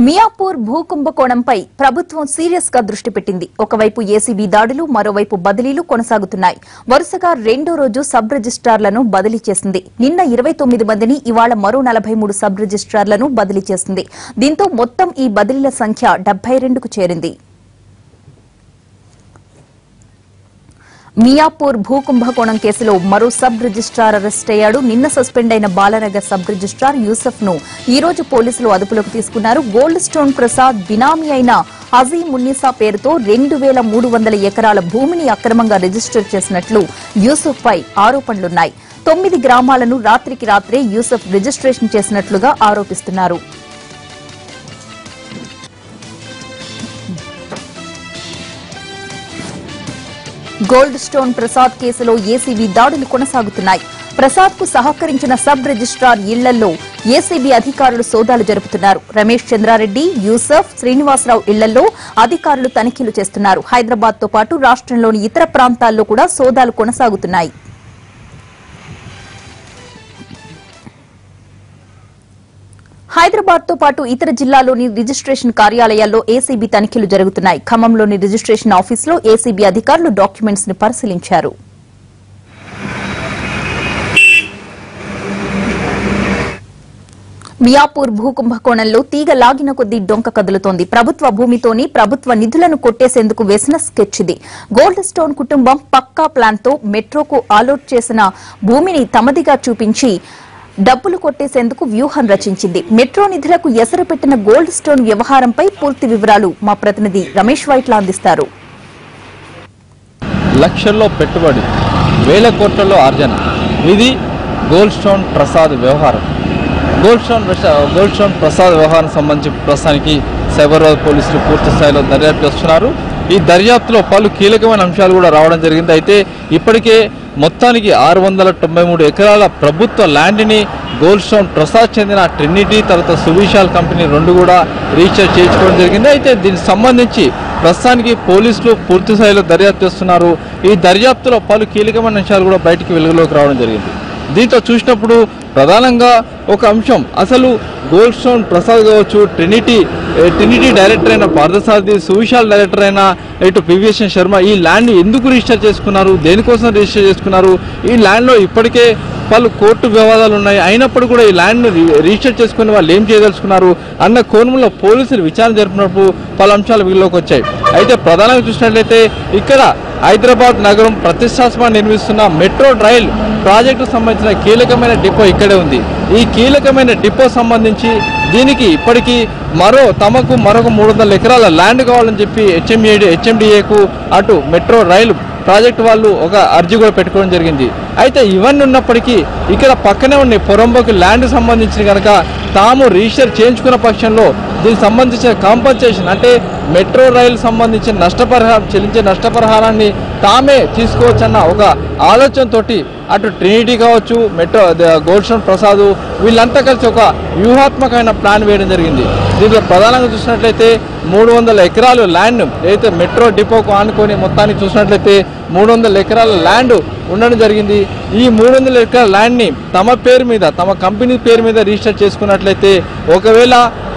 మియాపూర్ భూకుంభకోణంపై ప్రభుత్వం సీరియస్ గా దృష్టి పెట్టింది. ఒకవైపు ఏసీబీ దాడులు, మరోవైపు బదిలీలు కొనసాగుతున్నాయి. వరుసగా రెండో రోజు సబ్ రిజిస్ట్రార్లను బదిలీ చేసింది. నిన్న 29 మందిని, ఇవాళ మరో 43 సబ్ రిజిస్ట్రార్లను బదిలీ చేసింది. దీంతో మొత్తం ఈ బదిలీల సంఖ్య 72కు చేరింది. మియాపూర్ భూకుంభకోణం కేసులో మరో సబ్ రిజిస్ట్రార్ అరెస్ట్ అయ్యాడు. నిన్న సస్పెండ్ అయిన బాలనగర్ సబ్ రిజిస్ట్రార్ యూసఫ్ ను ఈ రోజు పోలీసులు అదుపులోకి తీసుకున్నారు. గోల్డ్ స్టోన్ ప్రసాద్ బినామీ అయిన అజీం మున్నీసా పేరుతో 2300 ఎకరాల భూమిని అక్రమంగా రిజిస్టర్ చేసినట్లు యూసఫ్ పై ఆరోపణలున్నాయి. 9 గ్రామాలను రాత్రికి రాత్రే యూసఫ్ రిజిస్ట్రేషన్ చేసినట్లుగా ఆరోపిస్తున్నారు. గోల్డ్ స్టోన్ ప్రసాద్ కేసులో ఏసీబీ దాడులు కొనసాగుతున్నాయి. ప్రసాద్ కు సహకరించిన సబ్ రిజిస్ట్రార్ ఇళ్లలో ఏసీబీ అధికారులు సోదాలు జరుపుతున్నారు. రమేష్ చంద్రారెడ్డి, యూసఫ్, శ్రీనివాసరావు ఇళ్లలో అధికారులు తనిఖీలు చేస్తున్నారు. హైదరాబాద్ తో పాటు రాష్ట్రంలోని ఇతర ప్రాంతాల్లో కూడా సోదాలు కొనసాగుతున్నాయి. హైదరాబాద్ తో పాటు ఇతర జిల్లాల్లోని రిజిస్ట్రేషన్ కార్యాలయాల్లో ఏసీబీ తనిఖీలు జరుగుతున్నాయి. ఖమ్మంలోని రిజిస్ట్రేషన్ ఆఫీసులో ఏసీబీ అధికారులు డాక్యుమెంట్స్ ని పరిశీలించారు. మియాపూర్ భూకుంభకోణంలో తీగ లాగిన కొద్దీ డొంక కదులుతోంది. ప్రభుత్వ భూమితోని ప్రభుత్వ నిధులను కొట్టేసేందుకు వేసిన స్కెచ్ ఇది. గోల్డ్ స్టోన్ కుటుంబం పక్కా ప్లాన్ తో మెట్రోకు అలాట్ చేసిన భూమిని తమదిగా చూపించి డబ్బులు కొట్టేసేందుకు వ్యూహం రచించింది. మెట్రో నిధులకు ఎసరు పెట్టిన గోల్డ్ స్టోన్ వ్యవహారంపై పూర్తి వివరాలు మా ప్రతినిధి రమేష్ వైట్లా అందిస్తారు. లక్షల్లో పెట్టుబడి, వేల కోట్లలో ఆర్జన, ఇది గోల్డ్ స్టోన్ ప్రసాద్ వ్యవహారం. గోల్డ్ స్టోన్ ప్రసాద్ వ్యవహారం సంబంధించి ప్రస్తుతానికి సైబరాబాద్ పోలీసులు పూర్తి స్థాయిలో దర్యాప్తు చేస్తున్నారు. ఈ దర్యాప్తులో పలు కీలకమైన అంశాలు కూడా రావడం జరిగింది. అయితే ఇప్పటికే మొత్తానికి 693 ఎకరాల ప్రభుత్వ ల్యాండ్ని గోల్డ్ స్టోన్ ప్రసాద్ చెందిన ట్రినిటీ తర్వాత సువిశాల్ కంపెనీ రెండు కూడా రీఛార్జ్ చేయించుకోవడం జరిగింది. అయితే దీనికి సంబంధించి ప్రస్తుతానికి పోలీసులు పూర్తి స్థాయిలో దర్యాప్తు చేస్తున్నారు. ఈ దర్యాప్తులో పలు కీలకమైన అంశాలు కూడా బయటికి వెలుగులోకి రావడం జరిగింది. దీంతో చూసినప్పుడు ప్రధానంగా ఒక అంశం, అసలు గోల్డ్ స్టోన్ ప్రసాద్ కావచ్చు, ట్రినిటీ డైరెక్టర్ అయిన పార్థసారథి, సువిశాల్ డైరెక్టర్ అయిన ఇటు పివిఎస్ శర్మ ఈ ల్యాండ్ ఎందుకు రిజిస్టర్ చేసుకున్నారు, దేనికోసం రిజిస్టర్ చేసుకున్నారు, ఈ ల్యాండ్లో ఇప్పటికే పలు కోర్టు వివాదాలు ఉన్నాయి, అయినప్పుడు కూడా ఈ ల్యాండ్ను రిజిస్టర్ చేసుకుని వాళ్ళు ఏం చేయదలుచుకున్నారు అన్న కోణంలో పోలీసులు విచారణ జరిపినప్పుడు పలు అంశాలు వీళ్ళలోకి వచ్చాయి. అయితే ప్రధానంగా చూసినట్లయితే ఇక్కడ హైదరాబాద్ నగరం ప్రతిష్టాత్మకంగా నిర్మిస్తున్న మెట్రో రైల్ ప్రాజెక్టు సంబంధించిన కీలకమైన డిపో ఇక్కడే ఉంది. ఈ కీలకమైన డిపో సంబంధించి దీనికి ఇప్పటికీ తమకు మరొక 300 ఎకరాల ల్యాండ్ కావాలని చెప్పి హెచ్ఎండిఏకు అటు మెట్రో రైలు ప్రాజెక్టు వాళ్ళు ఒక అర్జీ కూడా పెట్టుకోవడం జరిగింది. అయితే ఇవన్నీ ఉన్నప్పటికీ ఇక్కడ పక్కనే ఉన్న పొరంబోకు ల్యాండ్ సంబంధించిన కనుక తాము రిజిస్టర్ చేయించుకున్న పక్షంలో దీనికి సంబంధించిన కాంపన్సేషన్ అంటే మెట్రో రైలు సంబంధించిన చెల్లించే నష్టపరిహారాన్ని తామే తీసుకోవచ్చన్న ఒక ఆలోచనతోటి అటు ట్రినిటీ కావచ్చు, గోల్డ్ స్టోన్ ప్రసాద్ వీళ్ళంతా కలిసి ఒక వ్యూహాత్మకమైన ప్లాన్ వేయడం జరిగింది. దీంట్లో ప్రధానంగా చూసినట్లయితే 300 ఎకరాలు ల్యాండ్ ఏదైతే మెట్రో డిపోకు ఆనుకొని మొత్తానికి చూసినట్లయితే 300 ఎకరాల ల్యాండ్ ఉండడం జరిగింది. ఈ 300 ఎకరాల ల్యాండ్ని తమ పేరు మీద, తమ కంపెనీ పేరు మీద రిజిస్టర్ చేసుకున్నట్లయితే ఒకవేళ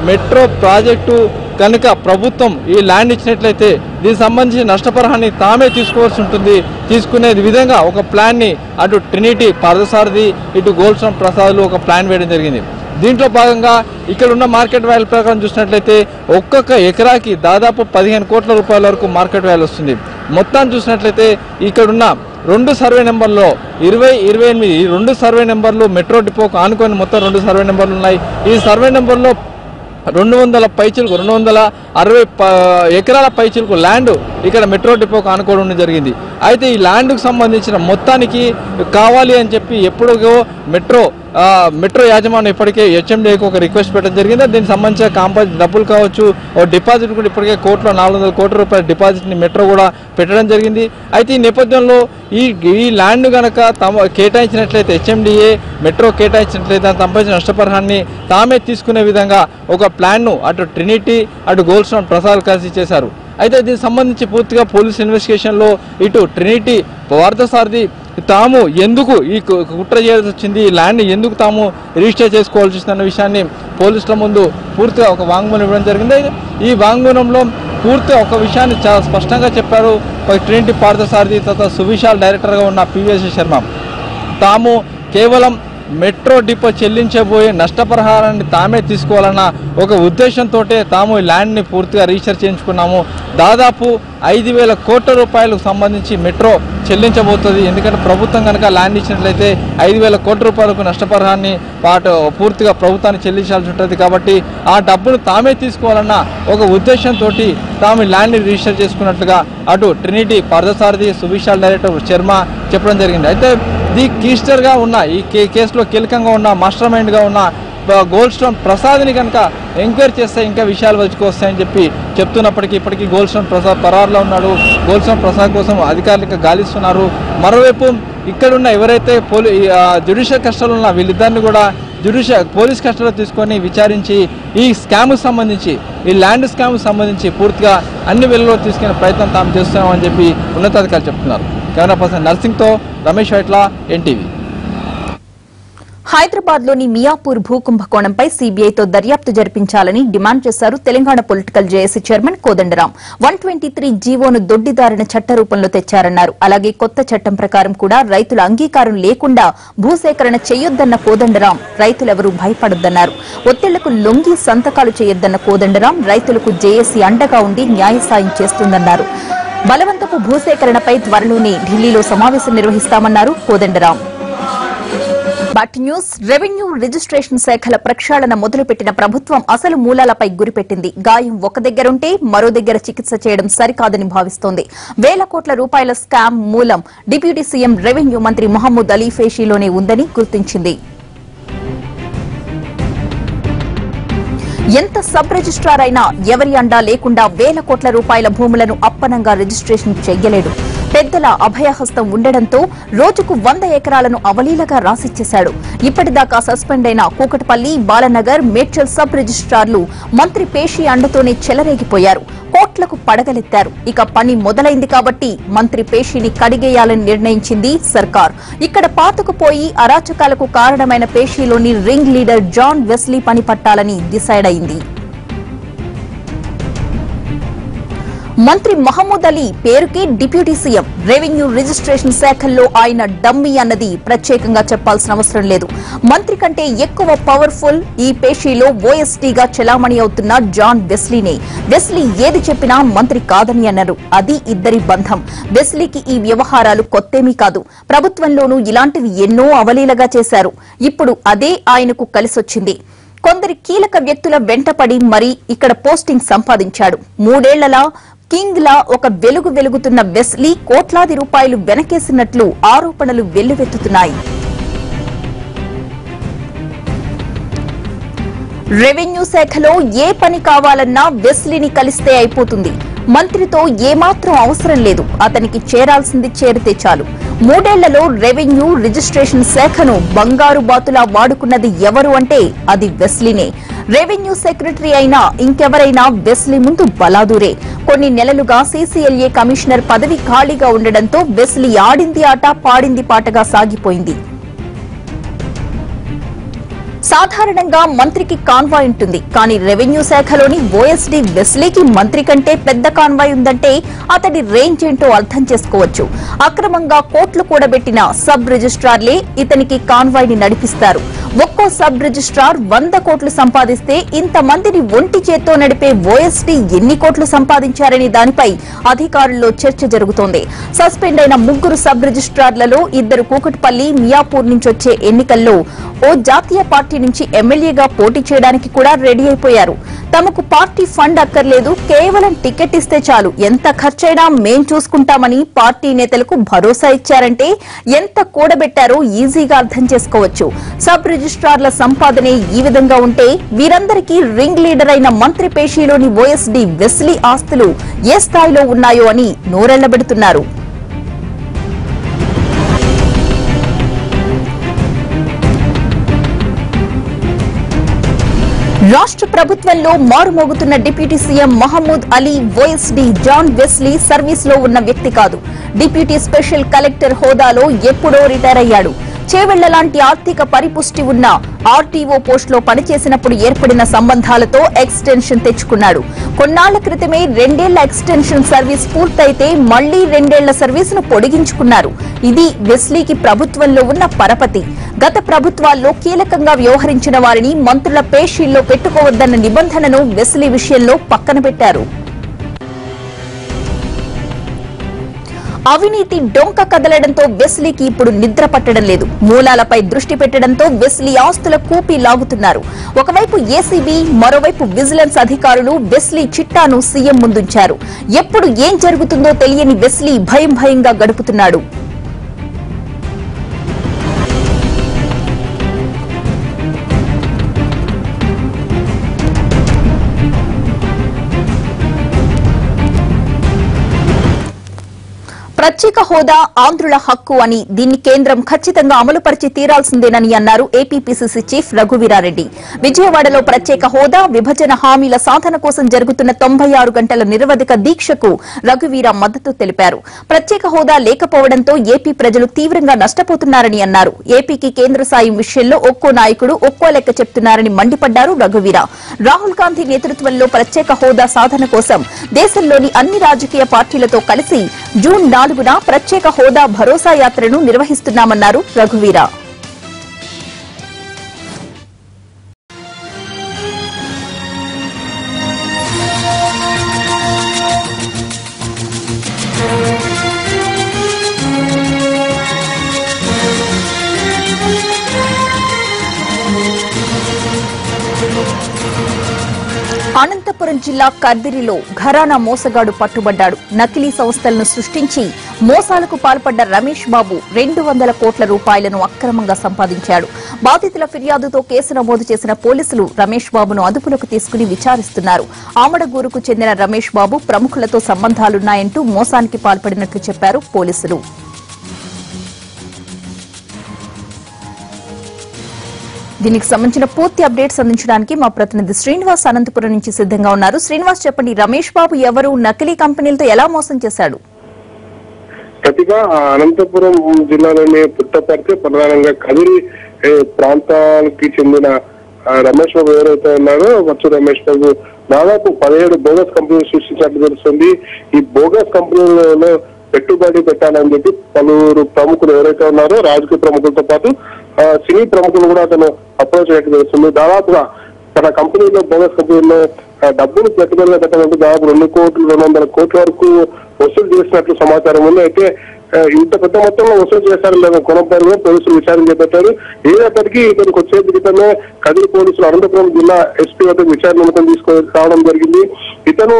మెట్రో ప్రాజెక్టు కనుక ప్రభుత్వం ఈ ల్యాండ్ ఇచ్చినట్లయితే దీనికి సంబంధించి నష్టపరిహారాన్ని తామే తీసుకోవాల్సి ఉంటుంది. తీసుకునే విధంగా ఒక ప్లాన్ని అటు ట్రినిటీ, పార్థసారథి, ఇటు గోల్డ్ స్టోన్ ప్రసాద్లు ఒక ప్లాన్ వేయడం జరిగింది. దీంట్లో భాగంగా ఇక్కడ ఉన్న మార్కెట్ వాల్యూ ప్రకారం చూసినట్లయితే ఒక్కొక్క ఎకరాకి దాదాపు 15 కోట్ల రూపాయల వరకు మార్కెట్ వాల్యూ వస్తుంది. మొత్తాన్ని చూసినట్లయితే ఇక్కడున్న 2 సర్వే నెంబర్లో 20, 28 ఈ 2 సర్వే నెంబర్లు మెట్రో డిపోకు ఆనుకొని మొత్తం 2 సర్వే నెంబర్లు ఉన్నాయి. ఈ సర్వే నెంబర్లో 260 ఎకరాల పైచిలకు ల్యాండ్ ఇక్కడ మెట్రో డిపోకు ఆనుకోవడం జరిగింది. అయితే ఈ ల్యాండ్కు సంబంధించిన మొత్తానికి కావాలి అని చెప్పి ఎప్పుడో మెట్రో యాజమాన్యం ఇప్పటికే హెచ్ఎండిఏకు ఒక రిక్వెస్ట్ పెట్టడం జరిగింది. దీనికి సంబంధించిన డబ్బులు కావచ్చు, డిపాజిట్ కూడా ఇప్పటికే కోర్టులో 400 కోట్ల రూపాయల డిపాజిట్ని మెట్రో కూడా పెట్టడం జరిగింది. అయితే ఈ నేపథ్యంలో ఈ ల్యాండ్ కనుక కేటాయించినట్లయితే హెచ్ఎండిఏ మెట్రో కేటాయించినట్లయితే దానికి సంబంధించిన నష్టపరిహారాన్ని తామే తీసుకునే విధంగా ఒక ప్లాన్ను అటు ట్రినిటీ, అటు గోల్డ్ స్టోన్ ప్రసాద్ కలిసి చేశారు. అయితే దీనికి సంబంధించి పూర్తిగా పోలీస్ ఇన్వెస్టిగేషన్లో ఇటు ట్రినిటీ పార్థసారథి తాము ఎందుకు ఈ కుట్ర చేయాల్సి వచ్చింది, ఈ ల్యాండ్ని ఎందుకు తాము రిజిస్టర్ చేసుకోవాల్సి వచ్చిందన్న విషయాన్ని పోలీసుల ముందు పూర్తిగా ఒక వాంగ్మూలం ఇవ్వడం జరిగింది. ఈ వాంగ్మూలంలో పూర్తిగా ఒక విషయాన్ని చాలా స్పష్టంగా చెప్పారు ట్రినిటీ పార్థసారథి తర్వాత సువిశాల్ డైరెక్టర్గా ఉన్న పివిఎస్ శర్మ. తాము కేవలం మెట్రో డిపో చెల్లించబోయే నష్టపరిహారాన్ని తామే తీసుకోవాలన్న ఒక ఉద్దేశంతో తాము ఈ ల్యాండ్ని పూర్తిగా రీసెర్చ్ చేయించుకున్నాము. దాదాపు 5,000 కోట్ల రూపాయలకు సంబంధించి మెట్రో చెల్లించబోతుంది. ఎందుకంటే ప్రభుత్వం కనుక ల్యాండ్ ఇచ్చినట్లయితే 5,000 కోట్ల రూపాయలకు నష్టపరిహారాన్ని పూర్తిగా ప్రభుత్వాన్ని చెల్లించాల్సి ఉంటుంది. కాబట్టి ఆ డబ్బును తామే తీసుకోవాలన్న ఒక ఉద్దేశంతో తాము ఈ ల్యాండ్ని రిజిస్టర్ చేసుకున్నట్లుగా అటు ట్రినిటీ పార్థసారథి సువిశాల్ డైరెక్టర్ శర్మ చెప్పడం జరిగింది. అయితే ది కీస్టర్గా ఉన్న ఈ కేసులో కీలకంగా ఉన్న మాస్టర్ మైండ్గా ఉన్న గోల్డ్ స్టోన్ ప్రసాద్ని కనుక ఎంక్వైరీ చేస్తే ఇంకా విషయాలు వస్తాయని చెప్తున్నప్పటికీ ఇప్పటికీ గోల్డ్ స్టోన్ ప్రసాద్ పరారులో ఉన్నాడు. గోల్డ్ స్టోన్ ప్రసాద్ కోసం అధికారులు గాలిస్తున్నారు. మరోవైపు ఇక్కడున్న ఎవరైతే జ్యుడిషియల్ కస్టడీలో ఉన్న వీళ్ళిద్దరిని కూడా పోలీస్ కస్టడీలో తీసుకొని విచారించి ఈ స్కామ్కు సంబంధించి ఈ ల్యాండ్ స్కామ్కు సంబంధించి పూర్తిగా అన్ని వెలుగులో తీసుకునే ప్రయత్నం తాము చేస్తున్నామని చెప్పి ఉన్నతాధికారులు చెప్తున్నారు. కెమెరా పర్సన్ నర్సింగ్తో రమేష్ వైట్ల, ఎన్టీవీ. హైదరాబాద్ లోని మియాపూర్ భూ కుంభకోణంపై సీబీఐతో దర్యాప్తు జరిపించాలని డిమాండ్ చేశారు Telangana political JAC chairman Kodandaram. 123 జీవోను దొడ్డిదారిన చట్ట రూపంలో తెచ్చారన్నారు. అలాగే కొత్త చట్టం ప్రకారం కూడా రైతుల అంగీకారం లేకుండా భూసేకరణ చేయొద్దన్న కోదండరాం రైతులెవరూ భయపడొద్దన్నారు. ఒత్తిళ్లకు లొంగి సంతకాలు చేయొద్దన్న కోదండరాం రైతులకు జేఏసీ అండగా ఉండి న్యాయ సాయం చేస్తుందన్నారు. బలవంతపు భూసేకరణపై త్వరలోనే ఢిల్లీలో సమావేశం నిర్వహిస్తామన్నారు కోదండరాం. న్యూస్ రెవెన్యూ రిజిస్ట్రేషన్ శాఖల ప్రక్షాళన మొదలుపెట్టిన ప్రభుత్వం అసలు మూలాలపై గురిపెట్టింది. గాయం ఒక దగ్గరుంటే మరో దగ్గర చికిత్స చేయడం సరికాదని భావిస్తోంది. వేల కోట్ల రూపాయల స్కామ్ మూలం డిప్యూటీ సీఎం రెవెన్యూ మంత్రి మహమూద్ అలీ ఫేషీలోనే ఉందని గుర్తించింది. ఎంత సబ్ రిజిస్ట్రార్ అయినా ఎవరి అండా లేకుండా వేల కోట్ల రూపాయల భూములను అప్పనంగా రిజిస్ట్రేషన్ చెయ్యలేడు. పెద్దల అభయహస్తం ఉండడంతో రోజుకు 100 ఎకరాలను అవలీలగా రాసిచ్చేశాడు. ఇప్పటిదాకా సస్పెండ్ అయిన కూకట్పల్లి, బాలనగర్, మేడ్చల్ సబ్ రిజిస్ట్రార్లు మంత్రి పేషి అండతోనే చెలరేగిపోయారు. కోట్లకు పడగలెత్తారు. ఇక పని మొదలైంది కాబట్టి మంత్రి పేషిని కడిగేయాలని నిర్ణయించింది సర్కార్. ఇక్కడ పాతుకుపోయి అరాచకాలకు కారణమైన పేషిలోని రింగ్ లీడర్ జాన్ వెస్లీ పని పట్టాలని డిసైడ్ అయింది. మంత్రి మహమూద్ అలీ పేరుకి డిప్యూటీ సీఎం. రెవెన్యూ రిజిస్ట్రేషన్ శాఖల్లో ఆయన డమ్మీ అన్నది ప్రత్యేకంగా చెప్పాల్సిన అవసరం లేదు. మంత్రి కంటే ఎక్కువ పవర్ఫుల్ ఈ పేషీలో ఓఎస్టీగా చెలామణి అవుతున్న జాన్ వెస్లీనే. వెస్లీ ఏది చెప్పినా మంత్రి కాదని అన్నారు. అది ఇద్దరి బంధం. వెస్లీకి ఈ వ్యవహారాలు కొత్తేమీ కాదు. ప్రభుత్వంలోనూ ఇలాంటివి ఎన్నో అవలీలగా చేశారు. ఇప్పుడు అదే ఆయనకు కలిసొచ్చింది. కొందరి కీలక వ్యక్తుల వెంటపడి మరీ ఇక్కడ పోస్టింగ్ సంపాదించాడు. 3 ఏళ్లలా కింగ్ లా ఒక వెలుగు వెలుగుతున్న వెస్లీ కోట్లాది రూపాయలు వెనకేసినట్లు ఆరోపణలు వెల్లువెత్తుతున్నాయి. రెవెన్యూ శాఖలో ఏ పని కావాలన్నా వెస్లీని కలిస్తే అయిపోతుంది. మంత్రితో ఏమాత్రం అవసరం లేదు. అతనికి చేరాల్సింది చేరితే చాలు. 3 ఏళ్లలో రెవెన్యూ రిజిస్ట్రేషన్ శాఖను బంగారు బాతులా వాడుకున్నది ఎవరు అంటే అది వెస్లీనే. రెవెన్యూ సెక్రటరీ అయినా ఇంకెవరైనా వెస్లీ ముందు బలాదూరే. కొన్ని నెలలుగా సీసీఎల్ఏ కమిషనర్ పదవి ఖాళీగా ఉండడంతో వెస్లీ ఆడింది ఆట పాడింది పాటగా సాగిపోయింది. సాధారణంగా మంత్రికి కాన్వాయ్ ఉంటుంది. కానీ రెవెన్యూ శాఖలోని ఓఎస్డీ వెస్లీకి మంత్రి కంటే పెద్ద కాన్వాయ్ ఉందంటే అతడి రేంజ్ ఏంటో అర్థం చేసుకోవచ్చు. అక్రమంగా కోట్లు కూడబెట్టిన సబ్ రిజిస్ట్రార్లే ఇతనికి కాన్వాయ్ ని నడిపిస్తారు. ఒక్కో సబ్ రిజిస్ట్రార్ 100 కోట్లు సంపాదిస్తే ఇంతమందిని ఒంటి చేత్తో నడిపే ఓఎస్డీ ఎన్ని కోట్లు సంపాదించారనే దానిపై అధికారుల్లో చర్చ జరుగుతోంది. సస్పెండ్ అయిన 3 సబ్ రిజిస్ట్రార్లలో 2 కూకట్పల్లి, మియాపూర్ నుంచి వచ్చే ఎన్నికల్లో ఓ జాతీయ పార్టీ నుంచి ఎమ్మెల్యేగా పోటీ చేయడానికి కూడా రెడీ అయిపోయారు. తమకు పార్టీ ఫండ్ అక్కర్లేదు, కేవలం టికెట్ ఇస్తే చాలు, ఎంత ఖర్చైనా మేం చూసుకుంటామని పార్టీ నేతలకు భరోసా ఇచ్చారంటే ఎంత కూడబెట్టారో ఈజీగా అర్థం చేసుకోవచ్చు. సబ్ రిజిస్ట్రార్ల సంపాదనే ఈ విధంగా ఉంటే వీరందరికీ రింగ్ లీడర్ అయిన మంత్రి పేషీలోని ఓఎస్డీ వెస్లీ ఆస్తులు ఏ స్థాయిలో ఉన్నాయో అని నోరెళ్లబెడుతున్నారు. రాష్ట్ర ప్రభుత్వంలో మారుమోగుతున్న deputy CM Mahmood Ali OSD John Wesley service లో ఉన్న వ్యక్తి కాదు. డిప్యూటీ స్పెషల్ కలెక్టర్ హోదాలో ఎప్పుడో రిటైర్ అయ్యాడు. చేవెళ్ల లాంటి ఆర్థిక పరిపుష్టి ఉన్న ఆర్టీఓ పోస్టులో పనిచేసినప్పుడు ఏర్పడిన సంబంధాలతో ఎక్స్టెన్షన్ తెచ్చుకున్నాడు. కొన్నాళ్ల క్రితమే 2 ఏళ్ల ఎక్స్టెన్షన్ సర్వీస్ పూర్తయితే మళ్లీ 2 ఏళ్ల సర్వీసును పొడిగించుకున్నారు. ఇది వెస్లీకి ప్రభుత్వంలో ఉన్న పరపతి. గత ప్రభుత్వాల్లో కీలకంగా వ్యవహరించిన వారిని మంత్రుల పేషీల్లో పెట్టుకోవద్దన్న నిబంధనను వెస్లీ విషయంలో పక్కన పెట్టారు. అవినీతి డొంక కదలడంతో వెస్లీకి ఇప్పుడు నిద్ర పట్టడం లేదు. మూలాలపై దృష్టి పెట్టడంతో వెస్లీ ఆస్తుల కూపీ లాగుతున్నారు. ఒకవైపు ఏసీబీ, మరోవైపు విజిలెన్స్ అధికారులు వెస్లీ చిట్టాను సీఎం ముందుంచారు. ఎప్పుడు ఏం జరుగుతుందో తెలియని వెస్లీ భయంగా గడుపుతున్నాడు. ప్రత్యేక హోదా ఆంధ్రుల హక్కు అని, దీన్ని కేంద్రం ఖచ్చితంగా అమలుపరిచి తీరాల్సిందేనని అన్నారు ఏపీపీసీసీ చీఫ్ రఘువీరారెడ్డి. విజయవాడలో ప్రత్యేక హోదా, విభజన హామీల సాధన కోసం జరుగుతున్న 96 గంటల నిరవధిక దీక్షకు రఘువీర మద్దతు తెలిపారు. ప్రత్యేక హోదా లేకపోవడంతో ఏపీ ప్రజలు తీవ్రంగా నష్టపోతున్నారని అన్నారు. ఏపీకి కేంద్ర సాయం విషయంలో ఒక్కో నాయకుడు ఒక్కో లెక్క చెప్తున్నారని మండిపడ్డారు రఘువీర. రాహుల్ గాంధీ నేతృత్వంలో ప్రత్యేక హోదా సాధన కోసం దేశంలోని అన్ని రాజకీయ పార్టీలతో కలిసి జూన్ 4న ప్రత్యేక హోదా భరోసా యాత్రను నిర్వహిస్తున్నామన్నారు రఘువీర. అనంతపురం జిల్లా కర్దిరిలో ఘరానా మోసగాడు పట్టుబడ్డాడు. నకిలీ సంస్థలను సృష్టించి మోసాలకు పాల్పడ్డ రమేష్ బాబు 200 కోట్ల రూపాయలను అక్రమంగా సంపాదించాడు. బాధితుల ఫిర్యాదుతో కేసు నమోదు చేసిన పోలీసులు రమేష్ బాబును అదుపులోకి తీసుకుని విచారిస్తున్నారు. ఆమడగూరుకు చెందిన రమేష్ బాబు ప్రముఖులతో సంబంధాలున్నాయంటూ మోసానికి పాల్పడినట్లు చెప్పారు పోలీసులు. దీనికి సంబంధించిన పూర్తి అప్డేట్స్ అందించడానికి మా ప్రతినిధి శ్రీనివాస్ అనంతపురం నుంచి సిద్ధంగా ఉన్నారు. శ్రీనివాస్, చెప్పండి, రమేష్ బాబు ఎవరు, నకిలీ కంపెనీలతో ఎలా మోసం చేశాడు? ప్రతిగా అనంతపురం జిల్లాలోని పుట్టపర్తి, ప్రధానంగా కదిరి ప్రాంతానికి చెందిన రమేష్ బాబు ఎవరైతే ఉన్నారో వచ్చు రమేష్ బాబు దాదాపు 17 బోగస్ కంపెనీలు సృష్టించినట్లు తెలుస్తుంది. ఈ బోగస్ కంపెనీలలో పెట్టుబడి పెట్టాలని చెప్పి పలువురు ప్రముఖులు ఎవరైతే ఉన్నారో రాజకీయ ప్రముఖులతో పాటు సినీ ప్రముఖులు కూడా అతను అప్రోచ్ అయ్యేట్టు తెలుస్తుంది. దాదాపుగా తన కంపెనీలో బోగస్ కంపెనీలో డబ్బులు పెట్టుబడిగా పెట్టాలంటే దాదాపు 200 కోట్ల వరకు వసూలు చేసినట్లు సమాచారం ఉంది. అయితే ఇంత పెద్ద మొత్తంలో వసూలు చేశారని లేదా కొనపరిగా పోలీసులు విచారణ చేపట్టారు. ఏదైనప్పటికీ ఇతనికి వచ్చే క్రితమే కదిరి పోలీసులు అనంతపురం జిల్లా ఎస్పీ వద్ద విచారణ నిమిత్తం రావడం జరిగింది. ఇతను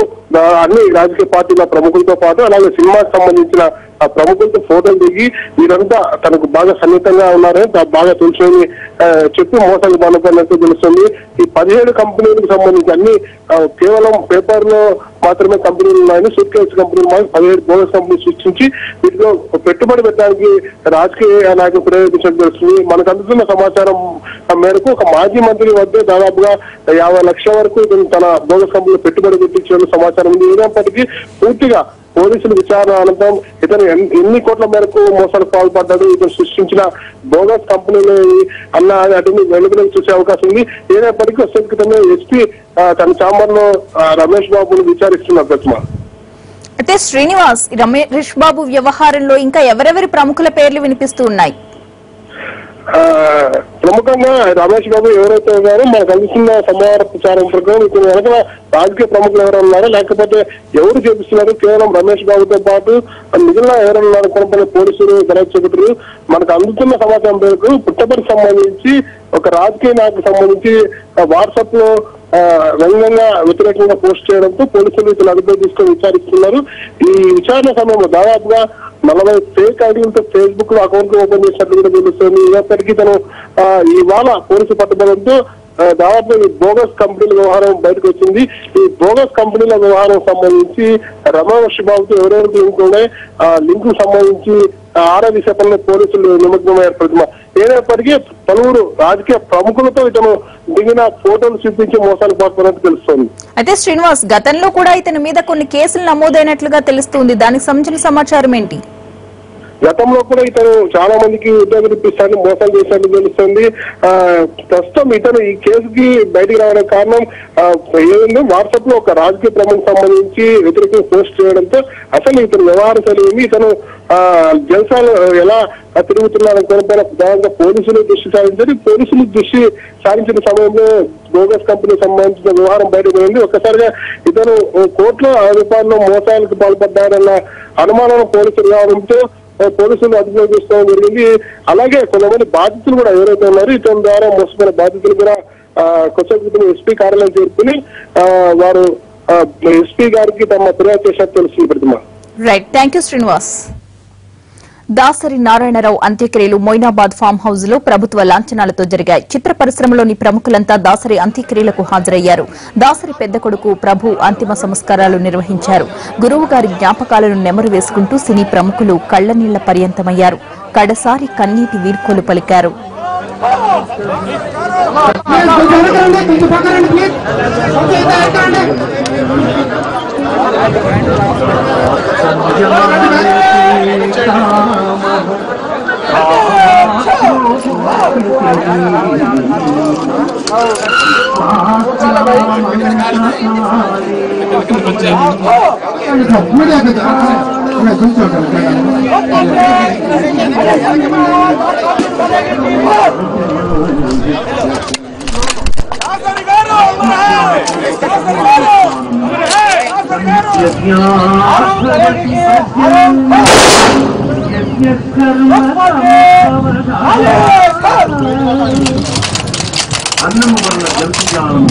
అన్ని రాజకీయ పార్టీల ప్రముఖులతో పాటు అలాగే సినిమాకి సంబంధించిన ఆ ప్రముఖులతో ఫోటోలు దిగి వీరంతా తనకు బాగా సన్నిహితంగా ఉన్నారని బాగా తెలుసుని చెప్పి మోసానికి పాల్పడినట్టు తెలుస్తుంది. ఈ 17 కంపెనీలకు సంబంధించి అన్ని కేవలం పేపర్ లో మాత్రమే కంపెనీలు ఉన్నాయని, సూట్ కేసు కంపెనీలు మాత్రం 17 బోనస్ కంపెనీలు సృష్టించి వీటిలో పెట్టుబడి పెట్టడానికి రాజకీయ నాయకులు ప్రేరేపించడం తెలుస్తుంది. మనకు అందుతున్న సమాచారం మేరకు ఒక మాజీ మంత్రి వద్ద దాదాపుగా 50 లక్షల వరకు తన బోనస్ కంపెనీలో పెట్టుబడి పెట్టించిన సమాచారం ఉంది. ఏదైనప్పటికీ పూర్తిగా పోలీసులు విచారణ అనంతరం ఇతను ఎన్ని కోట్ల మేరకు మోసాలకు పాల్పడ్డాడు, ఇతను సృష్టించిన బోగస్ కంపెనీలు అన్న అటుని వెలుగులోకి చూసే అవకాశం ఉంది. ఏదైనప్పటికీ వచ్చే క్రితమే ఎస్పీ తన ఛాంబర్ లో రమేష్ బాబును విచారిస్తున్నారు. ప్రతిమా అయితే శ్రీనివాస్, రమేష్ బాబు వ్యవహారంలో ఇంకా ఎవరెవరి ప్రముఖుల పేర్లు వినిపిస్తూ ఉన్నాయి? ప్రముఖంగా రమేష్ బాబు ఎవరైతే ఉన్నారో మనకు అందిస్తున్న సమాచార ప్రచారం ప్రకారం ఇప్పుడు వెనక రాజకీయ ప్రముఖులు ఎవరు ఉన్నారో లేకపోతే ఎవరు చేపిస్తున్నారు, కేవలం రమేష్ బాబుతో పాటు మిగిలిన ఎవరున్నారు కొనపల్లి పోలీసులు దర్యాప్తు చేపట్టారు. మనకు అందుతున్న సమాచారం మేరకు పుట్టపర్తికి సంబంధించి ఒక రాజకీయ నాయకులకు సంబంధించి వాట్సాప్ లో వ్యంగ్యంగా వ్యతిరేకంగా పోస్ట్ చేయడంతో పోలీసులు ఇతను అదుపులోకి తీసుకొని విచారిస్తున్నారు. ఈ విచారణ సమయంలో దాదాపుగా 40 ఫేక్ ఐడీలతో ఫేస్బుక్ లో అకౌంట్ ఓపెన్ చేసినట్లు కూడా తెలుస్తుంది. ఇప్పటికీ తను ఇవాళ పోలీసు పట్టుబడంతో దాదాపు ఈ బోగస్ కంపెనీల వ్యవహారం బయటకు వచ్చింది. ఈ బోగస్ కంపెనీల వ్యవహారం సంబంధించి రమేష్ బాబుతో ఎవరెవరికి లింక్ ఉన్నాయి, లింక్ సంబంధించి ఆరా దిశ పనులు పోలీసులు నిమగ్నమయ్యారు ప్రతిమ. ఏదైనప్పటికీ పలువురు రాజకీయ ప్రముఖులతో ఇతను దిగిన ఫోటోలు చూపించి మోసాలు పాల్గొన్నట్టు తెలుస్తోంది. అయితే శ్రీనివాస్, గతంలో కూడా ఇతని మీద కొన్ని కేసులు నమోదైనట్లుగా తెలుస్తుంది. దానికి సంబంధించిన సమాచారం ఏంటి? గతంలో కూడా ఇతను చాలా మందికి ఉద్యోగం ఇప్పిస్తాను మోసాలు చేసినట్టు తెలుస్తుంది. ప్రస్తుతం ఇతను ఈ కేసుకి బయటికి రావడానికి కారణం ఏదైందో వాట్సాప్ లో ఒక రాజకీయ ప్రముఖం సంబంధించి వ్యతిరేకంగా పోస్ట్ చేయడంతో అసలు ఇతను వ్యవహారం కలిగింది. ఇతను జల్సాలు ఎలా తిరుగుతున్నారని కొనపైన ప్రధానంగా పోలీసులు దృష్టి సారించారు. పోలీసులు దృష్టి సారించిన సమయంలో బోగస్ కంపెనీకి సంబంధించిన వ్యవహారం బయటపడింది. ఒక్కసారిగా ఇతను కోట్ల రూపాయల్లో మోసాలకు పాల్పడ్డారన్న అనుమానం పోలీసులు రావడంతో పోలీసులు అదుపులో తీసుకోవడం జరిగింది. అలాగే కొంతమంది బాధితులు కూడా ఎవరైతే ఉన్నారో ఇతని ద్వారా మోసపోయిన బాధితులు కూడా కొత్తగూడెం ఎస్పీ కార్యాలయం చేరుకుని వారు ఎస్పీ గారికి తమ ఫిర్యాదు చేసినట్టు తెలుస్తుంది Pratima. Right, thank you Srinivas. Dasari Narayana Rao అంత్యక్రియలు మొయినాబాద్ ఫామ్ హౌస్ లో ప్రభుత్వ లాంఛనాలతో జరిగాయి. చిత్ర పరిశ్రమలోని ప్రముఖులంతా దాసరి అంత్యక్రియలకు హాజరయ్యారు. దాసరి పెద్ద కొడుకు ప్రభు అంతిమ సంస్కారాలు నిర్వహించారు. గురువు గారి జ్ఞాపకాలను నెమరు వేసుకుంటూ సినీ ప్రముఖులు కళ్లనీళ్ల పర్యంతమయ్యారు. కడసారి కన్నీటి వీడ్కోలు పలికారు. అన్నము వలన జంతు జ్ఞానం,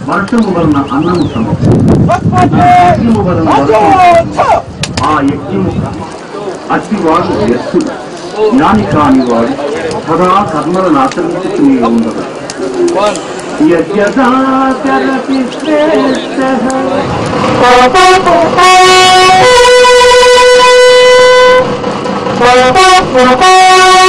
వర్షము వలన అన్నము సమం, యజ్ఞము వలన ఆ యజ్ఞము అతివాడు వ్యక్తుడు జ్ఞాని కాని వాడు సదా కర్మలను ఆచరించుకుని ఉండదు. యజ్ఞదాచరతి శ్రేష్ఠః Thank you.